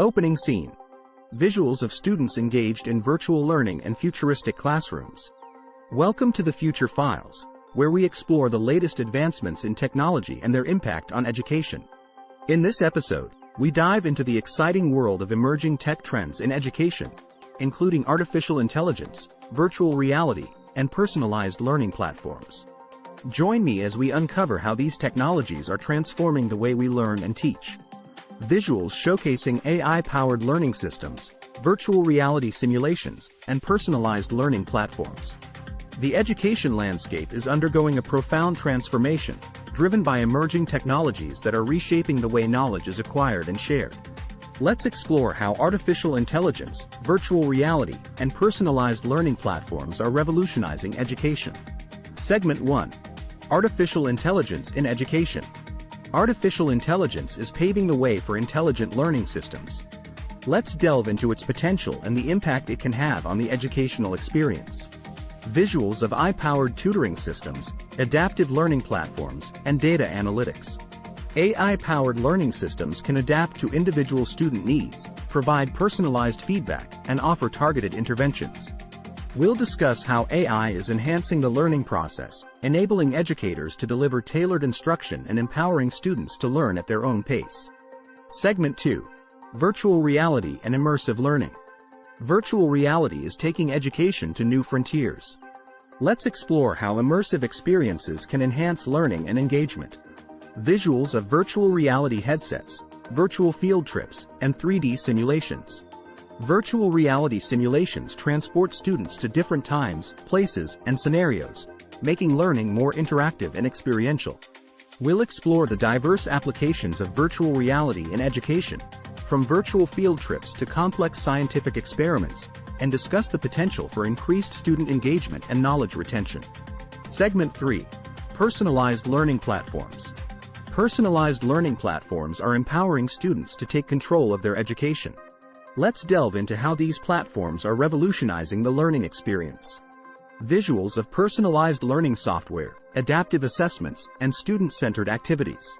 Opening scene. Visuals of students engaged in virtual learning and futuristic classrooms. Welcome to the Future Files, where we explore the latest advancements in technology and their impact on education. In this episode, we dive into the exciting world of emerging tech trends in education, including artificial intelligence, virtual reality, and personalized learning platforms. Join me as we uncover how these technologies are transforming the way we learn and teach. Visuals showcasing AI-powered learning systems, virtual reality simulations, and personalized learning platforms. The education landscape is undergoing a profound transformation, driven by emerging technologies that are reshaping the way knowledge is acquired and shared. Let's explore how artificial intelligence, virtual reality, and personalized learning platforms are revolutionizing education. Segment 1. Artificial intelligence in education. Artificial intelligence is paving the way for intelligent learning systems. Let's delve into its potential and the impact it can have on the educational experience. Visuals of AI-powered tutoring systems, adaptive learning platforms, and data analytics. AI-powered learning systems can adapt to individual student needs, provide personalized feedback, and offer targeted interventions. We'll discuss how AI is enhancing the learning process, enabling educators to deliver tailored instruction and empowering students to learn at their own pace. Segment 2. Virtual reality and immersive learning. Virtual reality is taking education to new frontiers. Let's explore how immersive experiences can enhance learning and engagement. Visuals of virtual reality headsets, virtual field trips, and 3D simulations. Virtual reality simulations transport students to different times, places, and scenarios, making learning more interactive and experiential. We'll explore the diverse applications of virtual reality in education, from virtual field trips to complex scientific experiments, and discuss the potential for increased student engagement and knowledge retention. Segment 3. Personalized learning platforms. Personalized learning platforms are empowering students to take control of their education. Let's delve into how these platforms are revolutionizing the learning experience. Visuals of personalized learning software, adaptive assessments, and student-centered activities.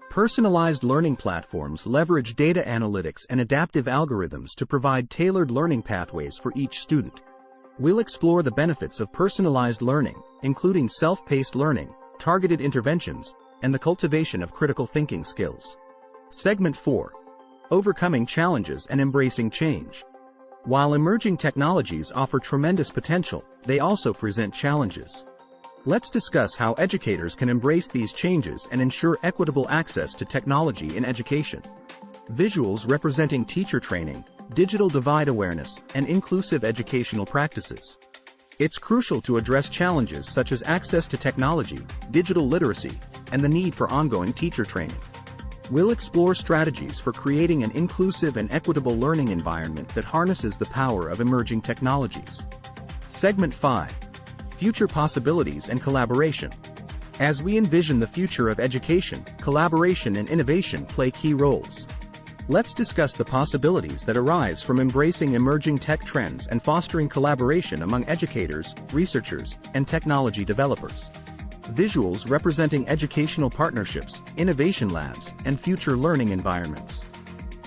Personalized learning platforms leverage data analytics and adaptive algorithms to provide tailored learning pathways for each student. We'll explore the benefits of personalized learning, including self-paced learning, targeted interventions, and the cultivation of critical thinking skills. Segment 4. Overcoming challenges and embracing change. While emerging technologies offer tremendous potential, they also present challenges. Let's discuss how educators can embrace these changes and ensure equitable access to technology in education. Visuals representing teacher training, digital divide awareness, and inclusive educational practices. It's crucial to address challenges such as access to technology, digital literacy, and the need for ongoing teacher training. We'll explore strategies for creating an inclusive and equitable learning environment that harnesses the power of emerging technologies. Segment 5. Future possibilities and collaboration. As we envision the future of education, collaboration and innovation play key roles. Let's discuss the possibilities that arise from embracing emerging tech trends and fostering collaboration among educators, researchers, and technology developers. Visuals representing educational partnerships, innovation labs, and future learning environments.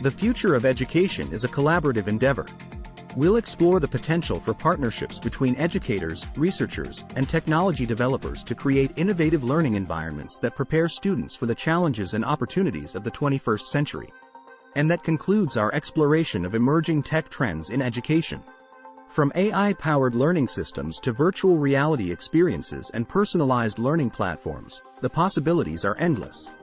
The future of education is a collaborative endeavor. We'll explore the potential for partnerships between educators, researchers, and technology developers to create innovative learning environments that prepare students for the challenges and opportunities of the 21st century. And that concludes our exploration of emerging tech trends in education. From AI-powered learning systems to virtual reality experiences and personalized learning platforms, the possibilities are endless.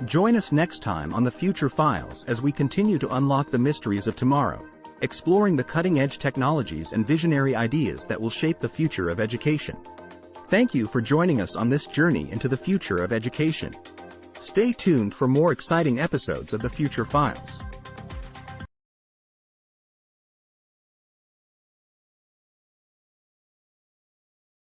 Join us next time on the Future Files as we continue to unlock the mysteries of tomorrow, exploring the cutting-edge technologies and visionary ideas that will shape the future of education. Thank you for joining us on this journey into the future of education. Stay tuned for more exciting episodes of the Future Files.